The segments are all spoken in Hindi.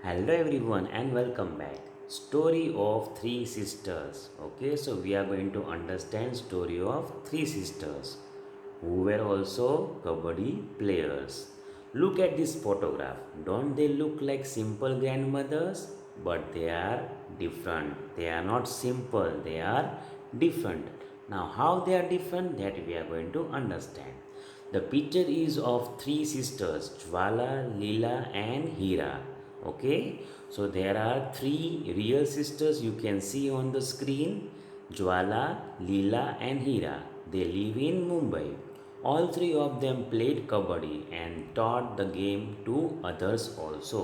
Hello everyone and welcome back. Story of three sisters. Okay, so we are going to understand story of three sisters who were also kabaddi players. Look at this photograph. Don't they look like simple grandmothers? But they are different. They are not simple. They are different. Now how they are different that we are going to understand. The picture is of three sisters, Jwala, Leela and Hira. Okay, so there are three real sisters you can see on the screen, Jwala, Leela and Hira. They live in Mumbai. All three of them played kabaddi and taught the game to others also.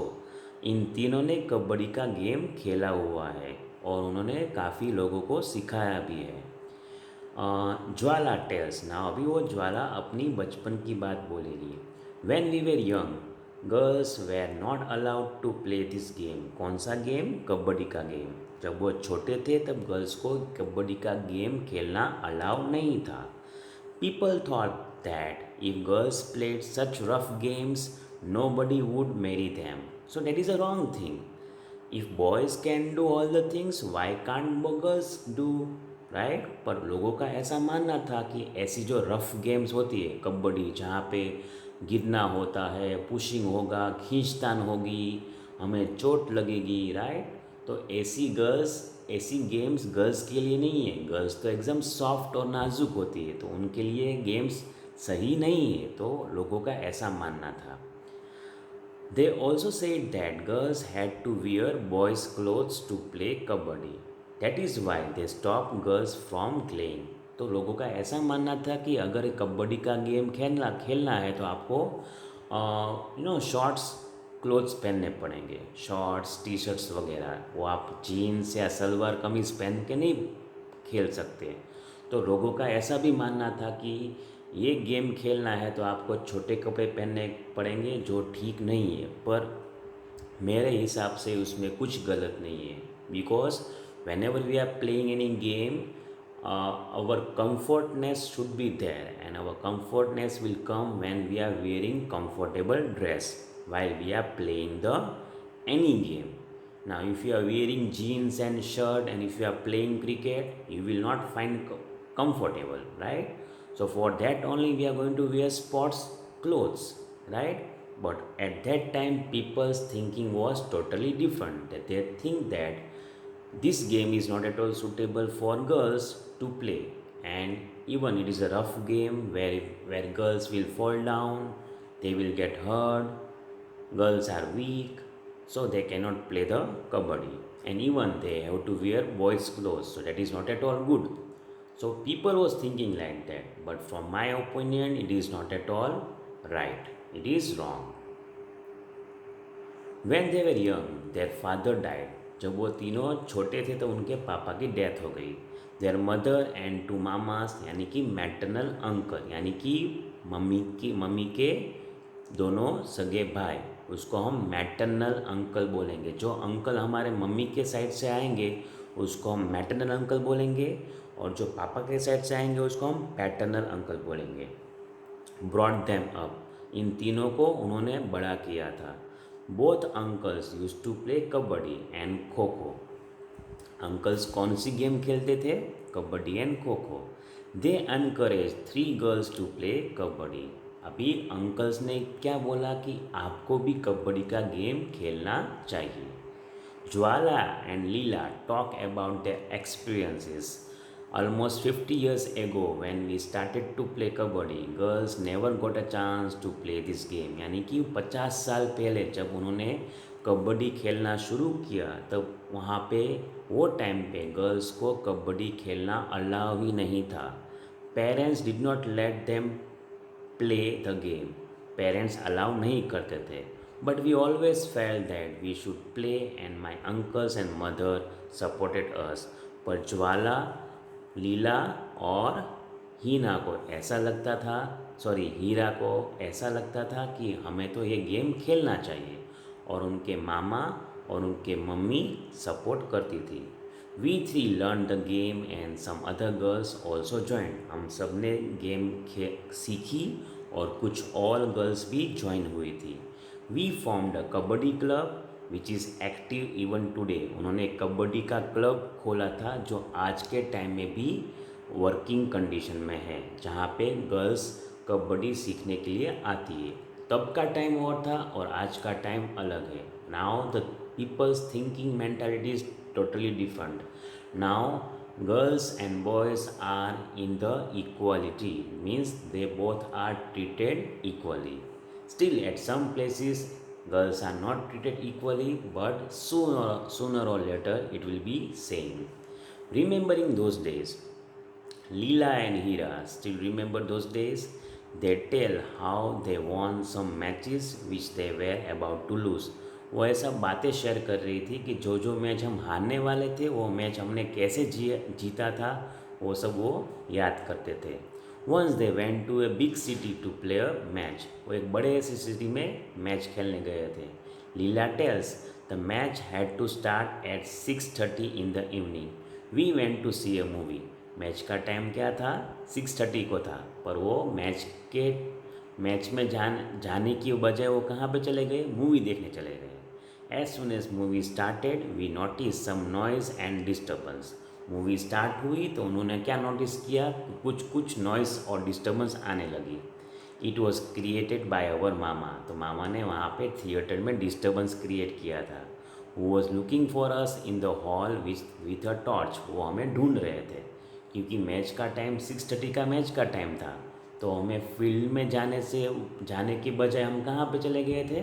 इन तीनों ने कबड्डी का गेम खेला हुआ है और उन्होंने काफ़ी लोगों को सिखाया भी है. ज्वाला टेल्स ना अभी वो ज्वाला अपनी बचपन की बात बोलेगी. When we were young girls were not allowed to play this game. कौन सा गेम? कबड्डी का गेम. जब वो छोटे थे तब गर्ल्स को कबड्डी का गेम खेलना अलाउ नहीं था. People thought that if girls played such rough games nobody would marry them. So that is a wrong thing. If boys can do all the things why can't girls do, right. पर लोगों का ऐसा मानना था कि ऐसी जो रफ गेम्स होती है कबड्डी, जहाँ पे गिरना होता है, पुशिंग होगा, खींचतान होगी, हमें चोट लगेगी, राइट. तो ऐसी गेम्स गर्ल्स के लिए नहीं है. गर्ल्स तो एकदम सॉफ्ट और नाजुक होती है, तो उनके लिए गेम्स सही नहीं है. तो लोगों का ऐसा मानना था. They also said that girls had to wear boys' clothes to play kabaddi. That is why they stopped girls from playing. तो लोगों का ऐसा मानना था कि अगर कबड्डी का गेम खेलना है तो आपको शॉर्ट्स क्लोथ्स पहनने पड़ेंगे. शॉर्ट्स, टी शर्ट्स वगैरह, वो आप जीन्स या सलवार कमीज़ पहन के नहीं खेल सकते. तो लोगों का ऐसा भी मानना था कि ये गेम खेलना है तो आपको छोटे कपड़े पहनने पड़ेंगे, जो ठीक नहीं है. पर मेरे हिसाब से उसमें कुछ गलत नहीं है. Because whenever we are playing any game, our comfortness should be there, and our comfortness will come when we are wearing comfortable dress while we are playing the any game. Now if you are wearing jeans and shirt and if you are playing cricket, you will not find comfortable, right? So for that only we are going to wear sports clothes, right? But at that time people's thinking was totally different, that they think that this game is not at all suitable for girls to play, and even it is a rough game where girls will fall down, they will get hurt, girls are weak, so they cannot play the kabaddi, and even they have to wear boys clothes, so that is not at all good. So people was thinking like that, but from my opinion it is not at all right, it is wrong. When they were young their father died. जब वो तीनों छोटे थे तो उनके पापा की डेथ हो गई. देयर मदर एंड टू मामास, यानी कि मैटरनल अंकल, यानी कि मम्मी के दोनों सगे भाई, उसको हम मैटरनल अंकल बोलेंगे. जो अंकल हमारे मम्मी के साइड से आएंगे उसको हम मैटरनल अंकल बोलेंगे, और जो पापा के साइड से आएंगे उसको हम पैटर्नल अंकल बोलेंगे. ब्रॉड देम अप, इन तीनों को उन्होंने बड़ा किया था. Both uncles used to play kabaddi and kho kho. Uncles कौन सी गेम खेलते थे? Kabaddi and kho kho. They encourage three girls to play kabaddi. अभी अंकल्स ने क्या बोला कि आपको भी कबड्डी का गेम खेलना चाहिए. Jwala and Leela talk about their experiences. Almost 50 years ago when we started to play kabaddi, girls never got a chance to play this game. यानी कि 50 साल पहले जब उन्होंने कबड्डी खेलना शुरू किया तब वहाँ पे वो टाइम पे गर्ल्स को कबड्डी खेलना अलाउ ही नहीं था. Parents did not let them play the game. Parents allow नहीं करते थे. But we always felt that we should play and my uncles and mother supported us. पर ज्वाला, लीला और हीरा को ऐसा लगता था कि हमें तो ये गेम खेलना चाहिए, और उनके मामा और उनके मम्मी सपोर्ट करती थी. We three learn the game and some other girls also join. हम सब ने गेम सीखी और कुछ और गर्ल्स भी ज्वाइन हुई थी. We formed a kabaddi club which is active even today. उन्होंने एक कबड्डी का क्लब खोला था जो आज के टाइम में भी वर्किंग कंडीशन में है, जहाँ पे गर्ल्स कबड्डी सीखने के लिए आती है। तब का टाइम और था और आज का टाइम अलग है। Now the peoples thinking mentality is totally different. Now girls and boys are in the equality, means they both are treated equally. Still at some places girls are not treated equally, but sooner or later it will be same. Remembering those days, Leela and Hira still remember those days. They tell how they won some matches which they were about to lose. वो ऐसा बातें शेयर कर रही थी कि जो मैच हम हारने वाले थे वो मैच हमने कैसे जीता था, वो सब वो याद करते थे। Once they went to a big city to play a match. वो एक बड़े ऐसी सिटी में मैच खेलने गए थे। Leela tells the match had to start at 6:30 in the evening. We went to see a movie. Match का टाइम क्या था? 6:30 को था, पर वो मैच में जाने की बजाय वो कहाँ पे चले गए? मूवी देखने चले गए। As soon as movie started we notice some noise and disturbance. Movie start हुई तो उन्होंने क्या नोटिस किया? कुछ नॉइस और डिस्टर्बेंस आने लगी। It was created by our mama. तो मामा ने वहाँ पे थिएटर में डिस्टर्बेंस क्रिएट किया था। Who was looking for us in the hall with a torch. वो हमें ढूंढ रहे थे क्योंकि मैच का टाइम 6:30 का मैच का टाइम था। तो हमें फील्ड में जाने के बजाय हम कहाँ पे चले गए थे?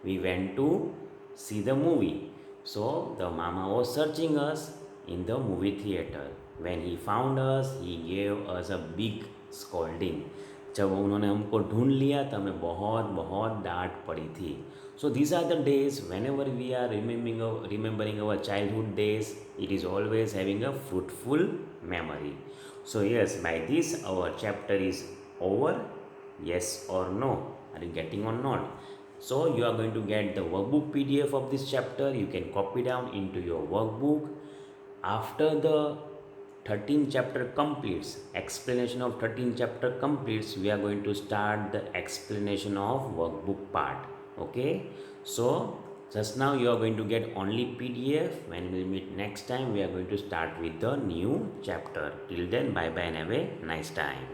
We went to see the movie. So the mama was searching us in the movie theatre. When he found us he gave us a big scolding. जब उन्होंने हमको ढूंढ लिया तो हमें बहुत बहुत डांट पड़ी थी। So these are the days whenever we are remembering our childhood days, it is always having a fruitful memory. So yes, by this our chapter is over. Yes or no? Are you getting or not? So you are going to get the workbook PDF of this chapter. You can copy down into your workbook. After the 13th chapter completes, explanation of 13th chapter completes, we are going to start the explanation of workbook part. Okay, so just now you are going to get only PDF. When we meet next time, we are going to start with the new chapter. Till then, bye bye and have a nice time.